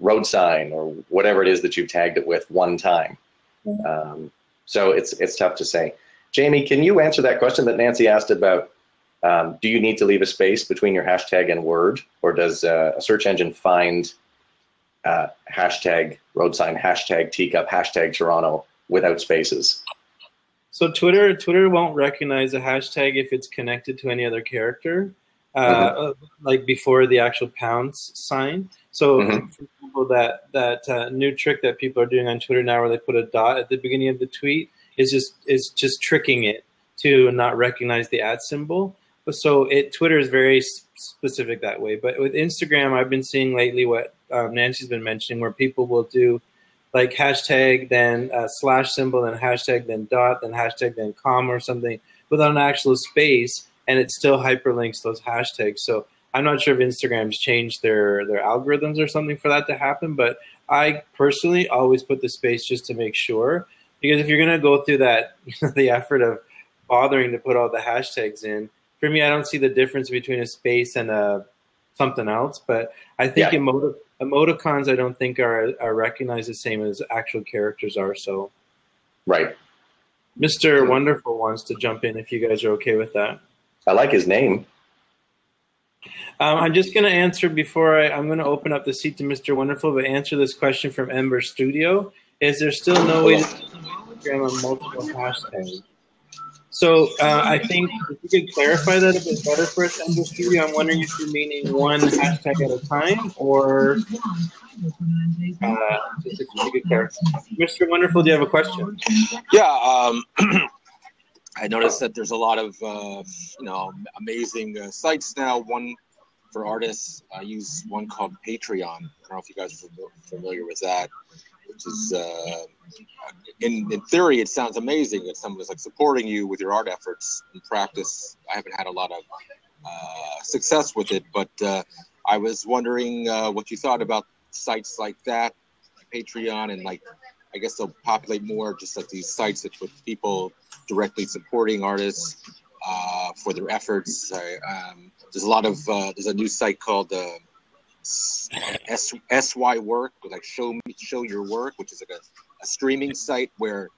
road sign or whatever it is that you tagged it with one time. Mm-hmm. So it's tough to say. Jamie, can you answer that question that Nancy asked about do you need to leave a space between your hashtag and word, or does a search engine find hashtag road sign, hashtag teacup, hashtag Toronto without spaces? So Twitter won't recognize a hashtag if it's connected to any other character, like before the actual pound sign. So for example, that new trick that people are doing on Twitter now, where they put a dot at the beginning of the tweet, is just tricking it to not recognize the @ symbol. So Twitter is very specific that way. But with Instagram, I've been seeing lately what Nancy's been mentioning, where people will do like hashtag, then slash symbol, then hashtag, then dot, then hashtag, then comma or something without an actual space, and it still hyperlinks those hashtags. So I'm not sure if Instagram's changed their algorithms or something for that to happen, but I personally always put the space just to make sure, because if you're going to go through that, the effort of bothering to put all the hashtags in, for me, I don't see the difference between a space and something else. But I think emoticons, I don't think are recognized the same as actual characters are. So, right. Mr. Wonderful wants to jump in if you guys are okay with that. I like his name. I'm just going to answer before I'm going to open up the seat to Mr. Wonderful, but answer this question from Ember Studio. Is there still no way to Instagram on multiple hashtags? So I think if you could clarify that a bit better for us, Ember Studio, I'm wondering if you're meaning one hashtag at a time or just if you could clarify. Mr. Wonderful, do you have a question? Yeah, I noticed that there's a lot of amazing sites now. One for artists. I use one called Patreon. I don't know if you guys are familiar with that, which is in theory it sounds amazing that someone is like supporting you with your art efforts. In practice, I haven't had a lot of success with it, but I was wondering what you thought about sites like that, Patreon, and like I guess they'll populate more just like these sites that with people directly supporting artists for their efforts. There's a lot of there's a new site called SY Work, like show your work, which is like a streaming site where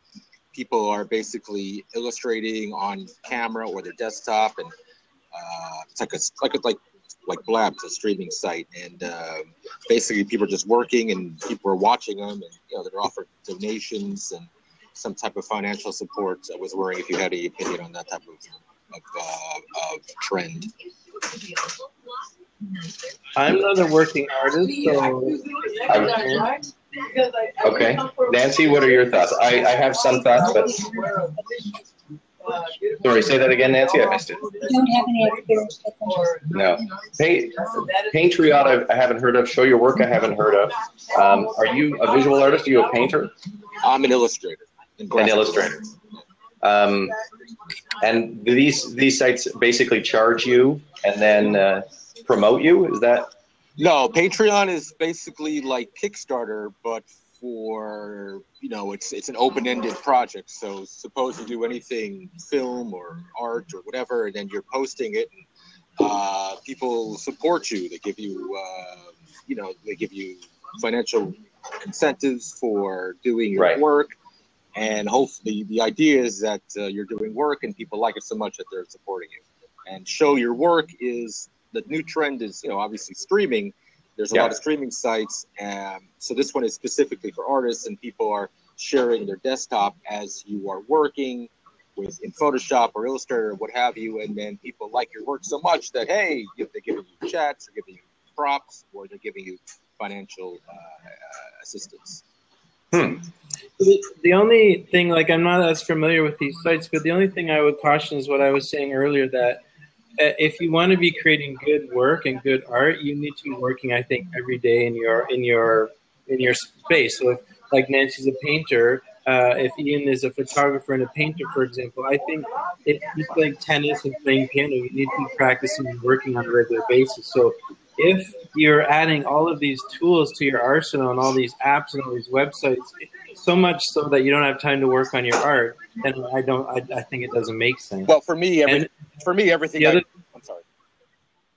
people are basically illustrating on camera or their desktop, and it's like like Blab, it's a streaming site, and basically people are just working and people are watching them, and they're offered donations and some type of financial support. I was wondering if you had any opinion on that type of trend. I'm not a working artist, so okay. Nancy, what are your thoughts? I have some thoughts, but sorry, say that again, Nancy. I missed it. Don't have any experience with them. No. Patriot, I haven't heard of. Show Your Work, I haven't heard of. Are you a visual artist? Are you a painter? I'm an illustrator. An illustrator. And these sites basically charge you and then promote you? Is that? No, Patreon is basically like Kickstarter, but for, it's an open-ended project. So suppose you do anything, film or art or whatever, and then you're posting it, and people support you. They give you, they give you financial incentives for doing your work. And hopefully the idea is that you're doing work and people like it so much that they're supporting you. And Show Your Work is, the new trend is, obviously streaming. There's a lot of streaming sites. So this one is specifically for artists, and people are sharing their desktop as you are working in Photoshop or Illustrator or what have you. And then people like your work so much that, hey, they're giving you chats, they're giving you props, or they're giving you financial assistance. The only thing, I'm not as familiar with these sites, but the only thing I would caution is what I was saying earlier, that if you want to be creating good work and good art, you need to be working, I think, every day in your space. So if, like, Nancy's a painter, if Ian is a photographer and a painter, for example, I think it's like tennis and playing piano. You need to be practicing and working on a regular basis. So if you're adding all of these tools to your arsenal and all these apps and all these websites, so much so that you don't have time to work on your art, then I think it doesn't make sense. Well, for me, everything. I'm sorry.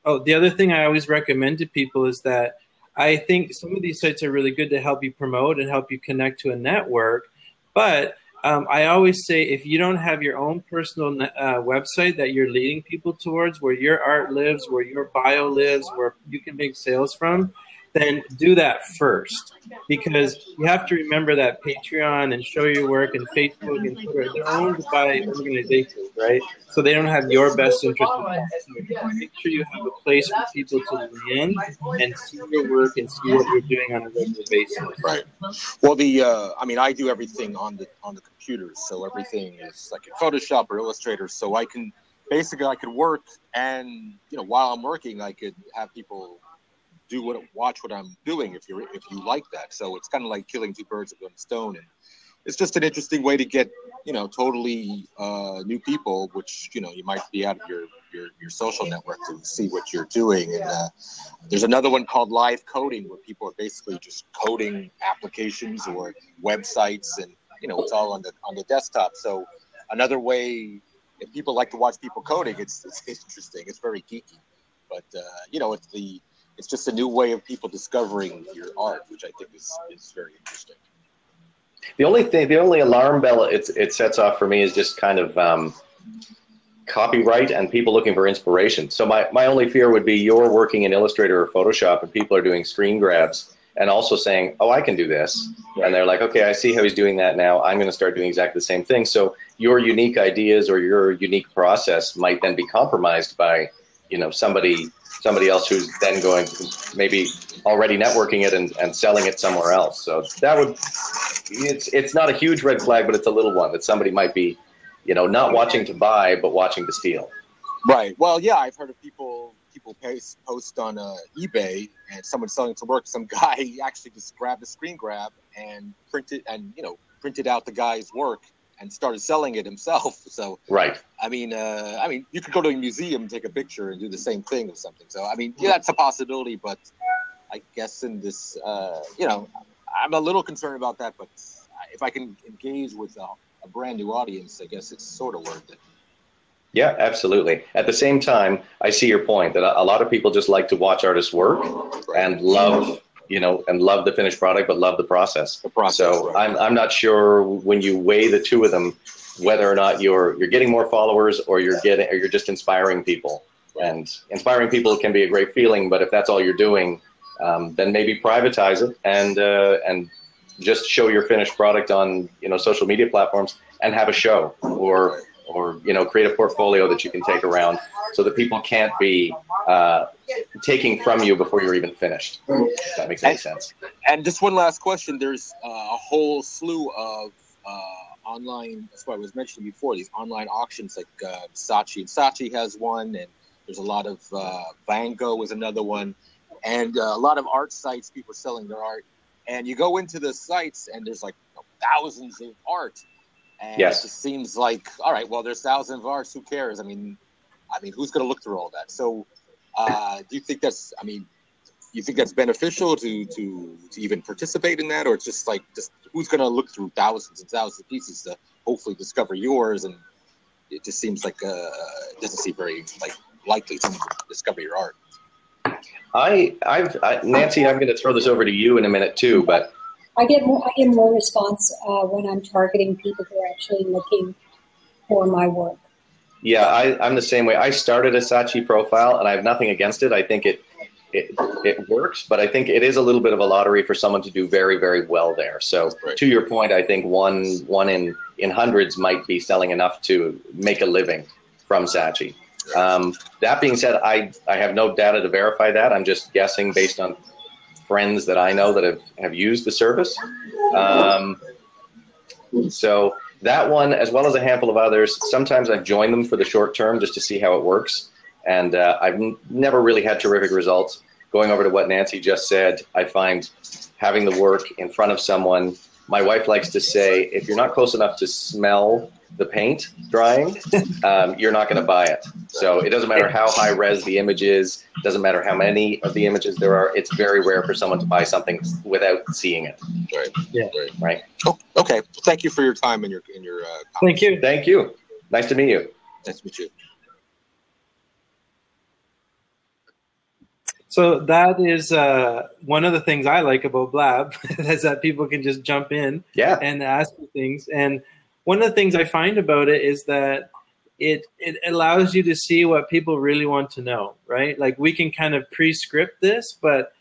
Oh, the other thing I always recommend to people is that I think some of these sites are really good to help you promote and help you connect to a network. But I always say, if you don't have your own personal website that you're leading people towards, where your art lives, where your bio lives, where you can make sales from, then do that first. Because you have to remember that Patreon and Show Your Work and Facebook and Twitter, they're owned by organizations, right? So they don't have your best interest in mind. So make sure you have a place for people to land and see your work and see what you're doing on a regular basis. Right. Well, I do everything on the computers, so everything is like in Photoshop or Illustrator. So I could work, and while I'm working, I could have people watch what I'm doing if you like that. So it's kind of like killing two birds with one stone, and it's just an interesting way to get totally new people, which you might be out of your social network, to see what you're doing. And there's another one called Live Coding, where people are basically just coding applications or websites, and it's all on the desktop. So another way, if people like to watch people coding, it's interesting. It's very geeky, but it's just a new way of people discovering your art, which I think is very interesting. The only alarm bell it sets off for me is just kind of copyright and people looking for inspiration. So my only fear would be you're working in Illustrator or Photoshop and people are doing screen grabs and also saying, oh, I can do this. And they're like, okay, I see how he's doing that now. I'm going to start doing exactly the same thing. So your unique ideas or your unique process might then be compromised by, somebody else who's then going to maybe already networking it and selling it somewhere else. So it's not a huge red flag, but it's a little one that somebody might be, not watching to buy, but watching to steal. Right. Well, yeah, I've heard of people post on eBay, and someone's selling to work. Some guy actually just grabbed a screen grab and printed out the guy's work and started selling it himself. So right. I mean, you could go to a museum and take a picture and do the same thing or something. So that's a possibility, but I guess in this, I'm a little concerned about that. But if I can engage with a brand new audience, I guess it's sort of worth it. Yeah, absolutely. At the same time, I see your point that a lot of people just like to watch artists work and love the finished product, but love the process. So right. I'm not sure when you weigh the two of them, whether or not you're getting more followers or you're just inspiring people. And inspiring people can be a great feeling, but if that's all you're doing, then maybe privatize it and just show your finished product on social media platforms and have a show, or create a portfolio that you can take around so that people can't be taking from you before you're even finished. If that makes any sense. And just one last question. There's a whole slew of online, that's what I was mentioning before, these online auctions like Saatchi and Saatchi has one, and there's a lot of Van Gogh is another one, and a lot of art sites, people selling their art. And you go into the sites and there's like thousands of art. And yes. It just seems like, all right, well, there's thousands of arts. Who cares? I mean, who's going to look through all that? So, do you think that's? You think that's beneficial to even participate in that, or it's just who's going to look through thousands and thousands of pieces to hopefully discover yours? And it just seems like it doesn't seem very likely someone to discover your art. Nancy, I'm going to throw this over to you in a minute too, but. I get more response when I'm targeting people who are actually looking for my work. Yeah, I'm the same way. I started a Saatchi profile, and I have nothing against it. I think it works, but I think it is a little bit of a lottery for someone to do very, very well there. So to your point, I think one in hundreds might be selling enough to make a living from Saatchi. That being said, I have no data to verify that. I'm just guessing based on friends that I know that have used the service. So that one, as well as a handful of others, sometimes I've joined them for the short term just to see how it works. And I've never really had terrific results. Going over to what Nancy just said, I find having the work in front of someone, my wife likes to say, if you're not close enough to smell the paint drying, you're not going to buy it. So it doesn't matter how high res the image is, it doesn't matter how many of the images there are, it's very rare for someone to buy something without seeing it. Right. Yeah. Right. Oh, okay. Thank you for your time and your Thank you. Thank you. Nice to meet you. Nice to meet you. So that is one of the things I like about Blab is that people can just jump in and ask me things. And one of the things I find about it is that it allows you to see what people really want to know, right? Like we can kind of pre-script this, but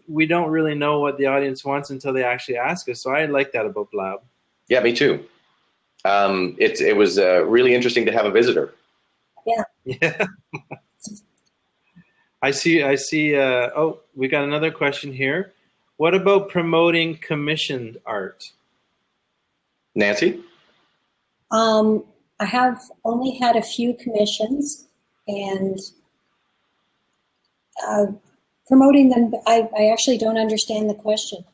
we don't really know what the audience wants until they actually ask us. So I like that about Blab. Yeah, me too. It was really interesting to have a visitor. Yeah. Yeah. I see. Oh, we got another question here. What about promoting commissioned art? Nancy? I have only had a few commissions, and promoting them, I actually don't understand the question.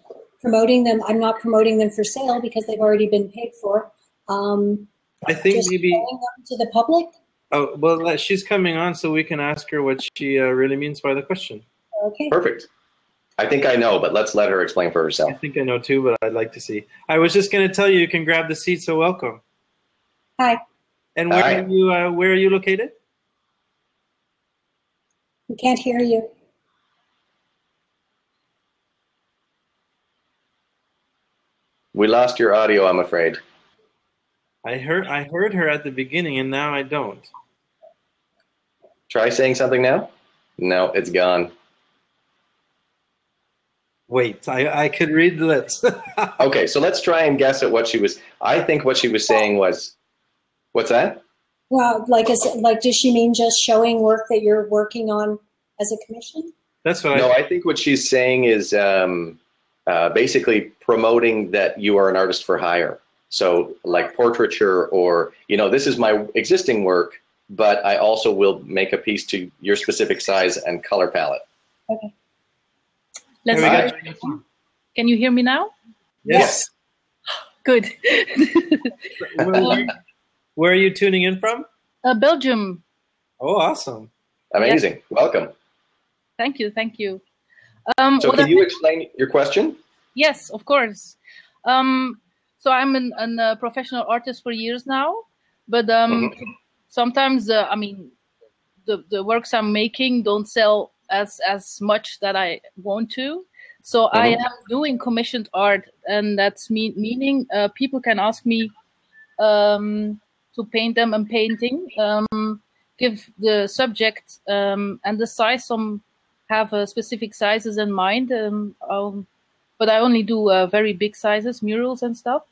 Promoting them, I'm not promoting them for sale because they've already been paid for. I think just maybe showing them to the public. Oh, well, she's coming on, so we can ask her what she really means by the question. Okay. Perfect. I think I know, but let's let her explain for herself. I think I know too, but I'd like to see. I was just going to tell you can grab the seat, so welcome. Hi. And where are you located? We can't hear you. We lost your audio, I'm afraid. I heard her at the beginning, and now I don't. Try saying something now. No, it's gone. Wait, I could read the lips. Okay, so let's try and guess at what she was. I think what she was saying was, what's that? Well, does she mean just showing work that you're working on as a commission? That's what I think what she's saying is basically promoting that you are an artist for hire. So like portraiture or, this is my existing work, but I also will make a piece to your specific size and color palette. Okay. Can you hear me now? Yes. Good. Where are you tuning in from? Belgium. Oh, awesome. Amazing. Yeah. Welcome. Thank you. So can you explain your question? Yes, of course. So I'm a professional artist for years now, but sometimes, the works I'm making don't sell as much that I want to. So I am doing commissioned art, and that's meaning people can ask me to paint them. I'm painting. give the subject and the size. Some have specific sizes in mind, but I only do very big sizes, murals and stuff.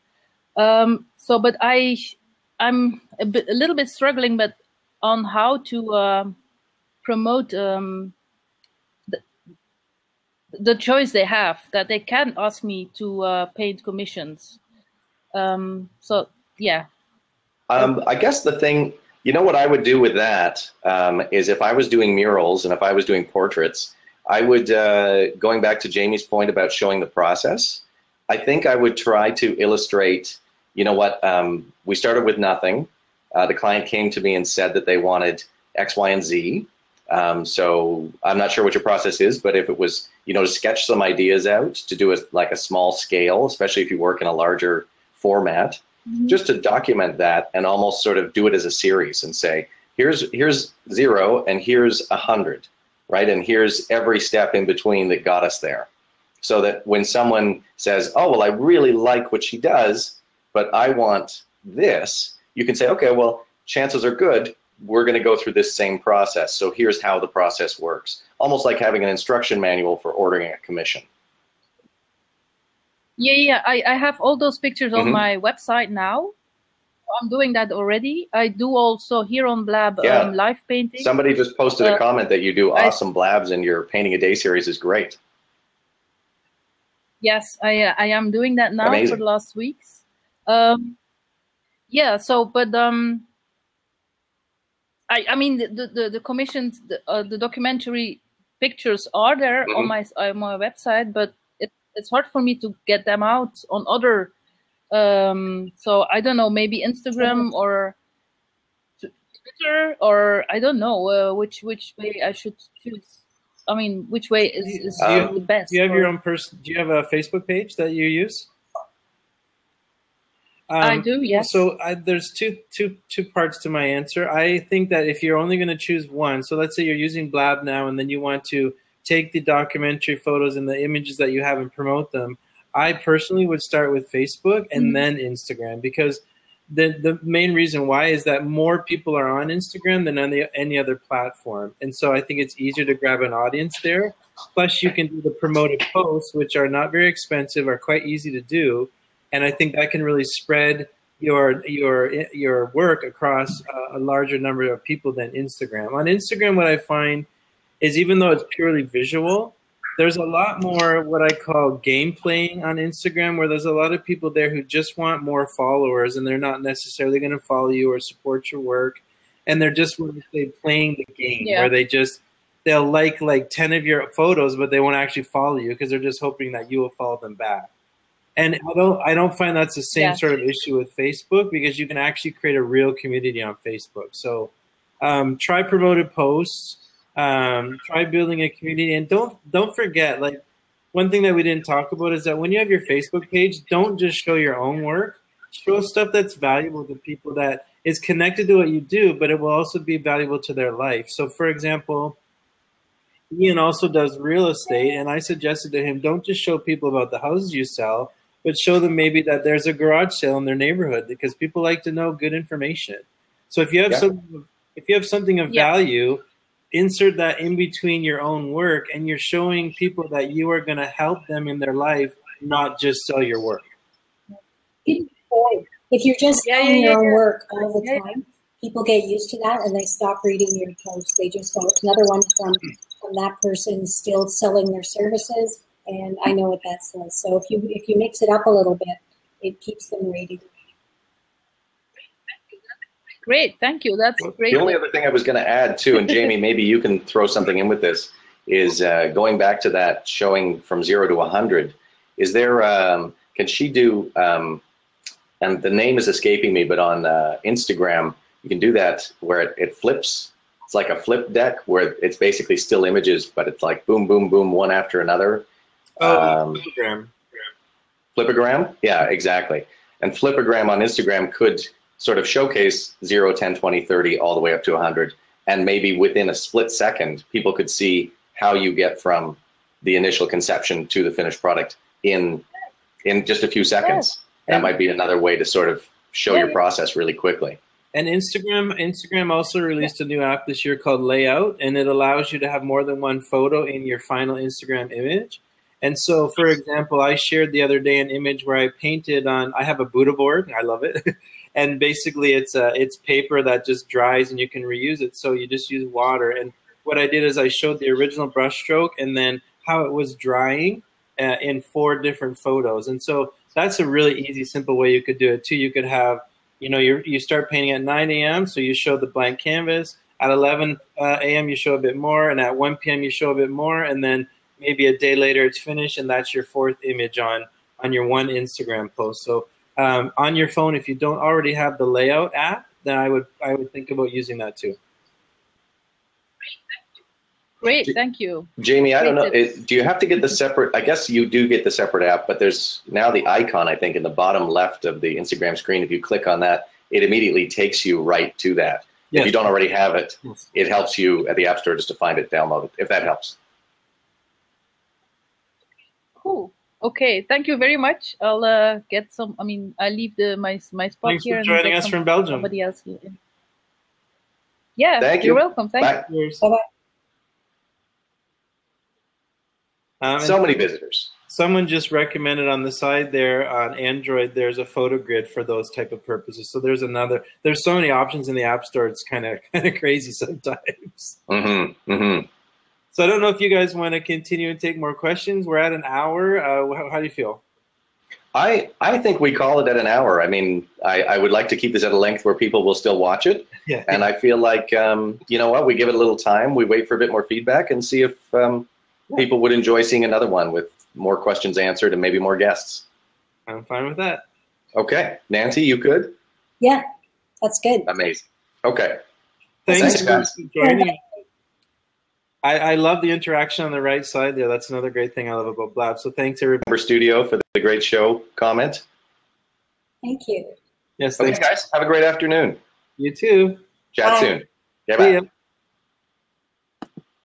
But I'm a little bit struggling, but on how to promote the choice they have, that they can ask me to paint commissions. So yeah. I guess the thing, you know, what I would do with that is if I was doing murals and if I was doing portraits, I would, going back to Jamie's point about showing the process, I think I would try to illustrate, you know what, we started with nothing. The client came to me and said that they wanted X, Y, and Z. So I'm not sure what your process is, but if it was, you know, to sketch some ideas out, to do like a small scale, especially if you work in a larger format, just to document that and almost sort of do it as a series and say, here's 0 and here's 100, right? And here's every step in between that got us there. So that when someone says, oh, well, I really like what she does, but I want this, you can say, okay, well, chances are good we're going to go through this same process. So here's how the process works. Almost like having an instruction manual for ordering a commission. Yeah, I have all those pictures on my website now. I'm doing that already. I do also here on Blab live painting. Somebody just posted a comment that you do awesome blabs and your Painting a Day series is great. Yes, I am doing that now. Amazing. For the last weeks. Yeah, so, but I mean, the commissioned, the documentary pictures are there on my website, but it's hard for me to get them out on other. So I don't know, maybe Instagram or Twitter, or I don't know which way I should choose. I mean, which way is the best? Do you have your own person? Do you have a Facebook page that you use? I do, yes. So there's two parts to my answer. I think that if you're only going to choose one, so let's say you're using Blab now and then you want to take the documentary photos and the images that you have and promote them, I personally would start with Facebook and then Instagram, because the main reason why is that more people are on Instagram than on any other platform. And so I think it's easier to grab an audience there. Plus you can do the promoted posts, which are not very expensive, are quite easy to do. And I think that can really spread your work across a larger number of people than Instagram. On Instagram, what I find is even though it's purely visual, there's a lot more what I call game playing on Instagram, where there's a lot of people there who just want more followers and they're not necessarily going to follow you or support your work. And they're just playing the game where they'll like 10 of your photos, but they won't actually follow you because they're just hoping that you will follow them back. And although I don't find that's the same sort of issue with Facebook, because you can actually create a real community on Facebook. So try promoted posts, try building a community, and don't forget, like, one thing that we didn't talk about is that when you have your Facebook page, don't just show your own work. Show stuff that's valuable to people, that is connected to what you do, but it will also be valuable to their life. So for example, Ian also does real estate, and I suggested to him, don't just show people about the houses you sell, but show them maybe that there's a garage sale in their neighborhood, because people like to know good information. So if you have something of value, insert that in between your own work, and you're showing people that you are going to help them in their life, not just sell your work. If you're just selling your own work all the time, people get used to that and they stop reading your posts. They just go, it's another one from that person still selling their services. And I know what that says. So if you mix it up a little bit, it keeps them reading. Great, thank you. That's great. The only other thing I was going to add too, and Jamie, maybe you can throw something in with this, is going back to that showing from 0 to 100. Is there? Can she do? And the name is escaping me, but on Instagram, you can do that where it flips. It's like a flip deck where it's basically still images, but it's like boom, boom, boom, one after another. Flipagram. Flipagram? Yeah, exactly. And Flipagram on Instagram could sort of showcase 0, 10, 20, 30, all the way up to 100. And maybe within a split second, people could see how you get from the initial conception to the finished product in just a few seconds. That might be another way to sort of show your process really quickly. And Instagram also released a new app this year called Layout, and it allows you to have more than one photo in your final Instagram image. And so, for example, I shared the other day an image where I painted on, I have a Buddha board, I love it. And basically it's paper that just dries and you can reuse it. So you just use water. And what I did is I showed the original brushstroke and then how it was drying in 4 different photos. And so that's a really easy, simple way you could do it too. You could have, you start painting at 9 a.m., so you show the blank canvas. At 11 a.m., you show a bit more. And at 1 p.m., you show a bit more. And then maybe a day later, it's finished. And that's your 4th image on your one Instagram post. So on your phone, if you don't already have the Layout app, then I would think about using that too. Great, thank you. Jamie, I don't know, do you have to get the separate, I guess you do get the separate app, but there's now the icon, I think, in the bottom left of the Instagram screen. If you click on that, it immediately takes you right to that. Yes. If you don't already have it, it helps you at the App Store just to find it, download it, if that helps. Cool. Okay, thank you very much. I'll get some, I'll leave my spot Thanks here. Thanks for joining us from Belgium. Somebody else here. Yeah, thank you. You're welcome. Thank you. Bye-bye. So many visitors. Someone just recommended on the side there on Android, there's a photo grid for those type of purposes. So there's so many options in the App Store. It's kind of crazy sometimes. Mm-hmm. Mm-hmm. So I don't know if you guys want to continue and take more questions. We're at an hour. How do you feel? I think we call it at an hour. I mean, I would like to keep this at a length where people will still watch it. Yeah. And I feel like, you know what, we give it a little time. We wait for a bit more feedback and see if people would enjoy seeing another one with more questions answered and maybe more guests. I'm fine with that. Okay. Nancy, you good? Yeah, that's good. Amazing. Okay. Thanks guys. for joining. I love the interaction on the right side there. That's another great thing I love about Blab. So thanks, everybody. For Studio for the great show comment. Thank you. Yes, Okay, thanks. guys. Have a great afternoon. You too. Chat Bye. soon. Yeah, See bye. ya.